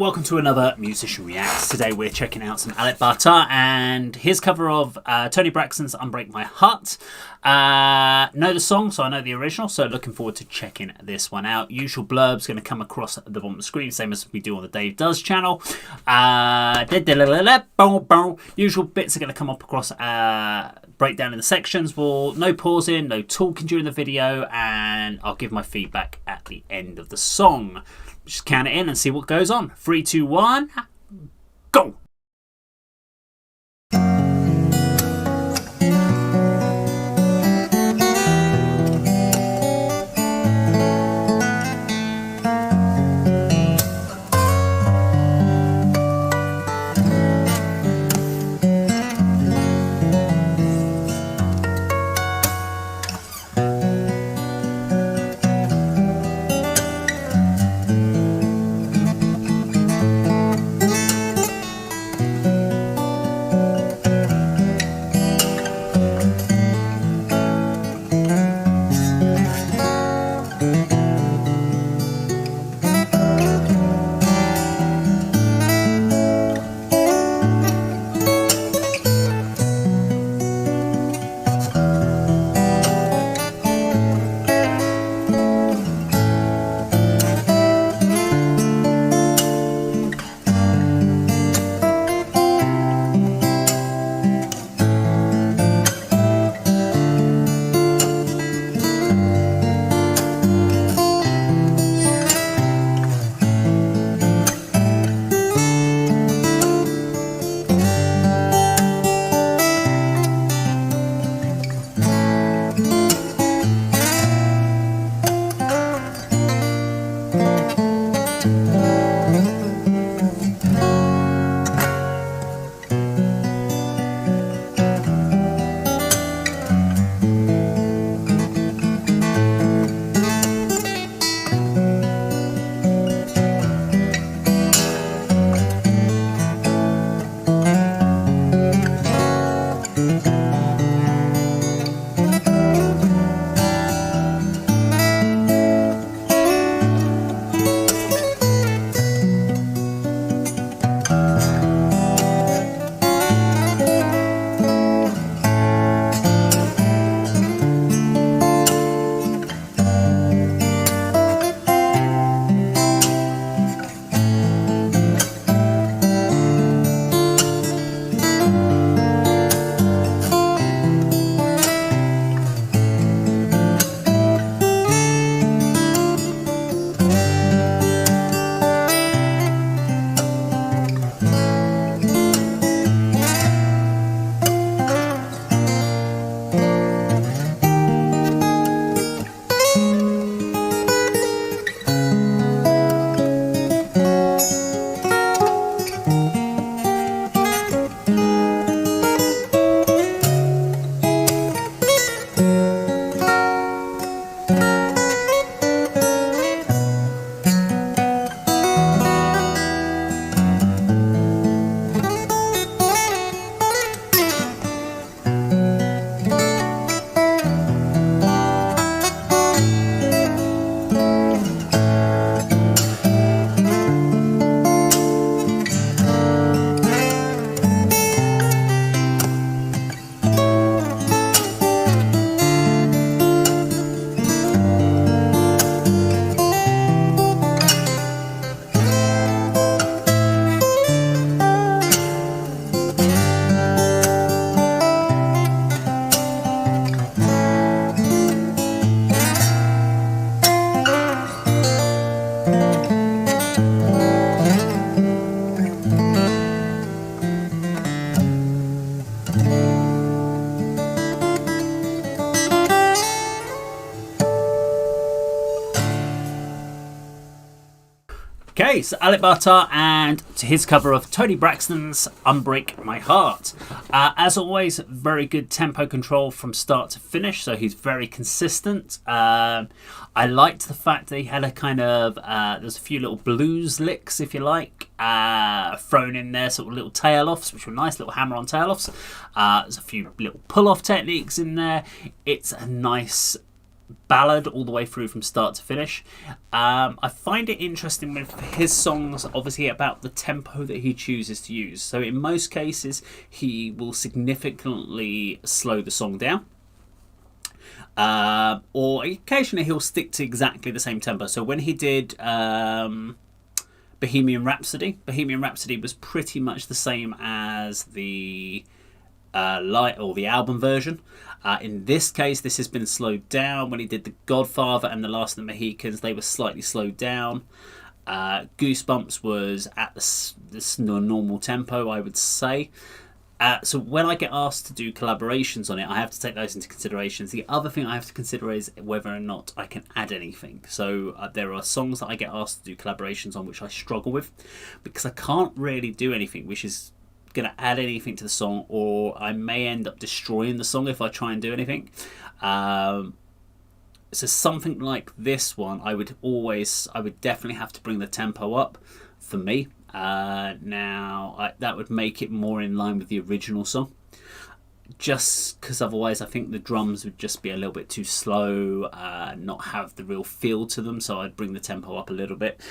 welcome to another Musician Reacts. Today we're checking out some Alip and his cover of Toni Braxton's Unbreak My Heart. Know the song, so I know the original, so looking forward to checking this one out. Usual blurb's going to come across at the bottom of the screen, same as we do on the Dave Does channel. Usual bits are going to come up across, breakdown in the sections. No pausing, no talking during the video, and I'll give my feedback at the end of the song. Just count it in and see what goes on. 3, 2, 1, go! Okay, so Alip and his cover of Toni Braxton's Unbreak My Heart. As always, very good tempo control from start to finish, so he's very consistent. I liked the fact that he had a kind of, there's a few little blues licks, if you like, thrown in there, sort of little tail-offs, which were nice, little hammer-on tail-offs. There's a few little pull-off techniques in there. It's a nice ballad all the way through from start to finish. I find it interesting with his songs, obviously, about the tempo that he chooses to use. So in most cases, he will significantly slow the song down. Or occasionally he'll stick to exactly the same tempo. So when he did Bohemian Rhapsody was pretty much the same as the the album version. In this case, this has been slowed down. When he did The Godfather and The Last of the Mohicans, they were slightly slowed down. Goosebumps was at this normal tempo, I would say. So when I get asked to do collaborations on it, I have to take those into consideration. The other thing I have to consider is whether or not I can add anything. So there are songs that I get asked to do collaborations on which I struggle with, because I can't really do anything which is going to add anything to the song, or I may end up destroying the song if I try and do anything. So something like this one, I would definitely have to bring the tempo up for me. That would make it more in line with the original song, just because otherwise I think the drums would just be a little bit too slow, not have the real feel to them. So I'd bring the tempo up a little bit,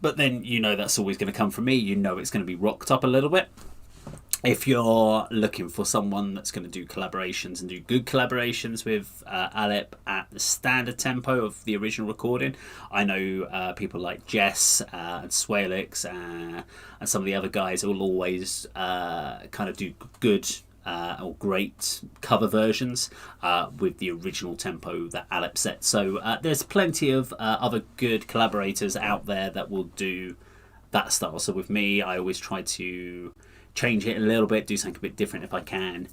but then that's always going to come from me. It's going to be rocked up a little bit. If you're looking for someone that's going to do collaborations and do good collaborations with Alip at the standard tempo of the original recording, I know people like Jess and Swalix and some of the other guys who will always kind of do good or great cover versions with the original tempo that Alip set. So there's plenty of other good collaborators out there that will do that style. So with me, I always try to change it a little bit, do something a bit different if I can,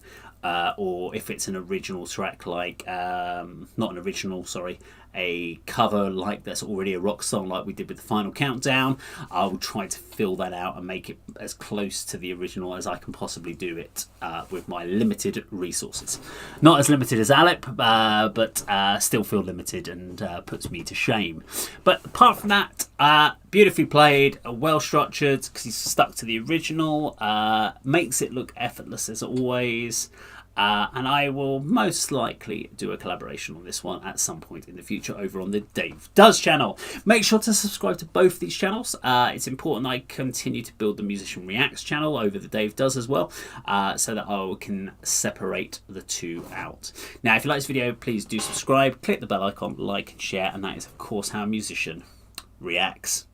or if it's an original track, like not an original, sorry, a cover like that's already a rock song, like we did with the Final Countdown, I'll try to fill that out and make it as close to the original as I can possibly do it with my limited resources. Not as limited as Alip, but still feel limited and puts me to shame. But apart from that, beautifully played, well structured because he's stuck to the original, makes it look effortless as always. And I will most likely do a collaboration on this one at some point in the future over on the Dave Does channel. Make sure to subscribe to both these channels. It's important I continue to build the Musician Reacts channel over the Dave Does as well, so that I can separate the two out. Now, if you like this video, please do subscribe, click the bell icon, like and share, and that is, of course, how a musician reacts.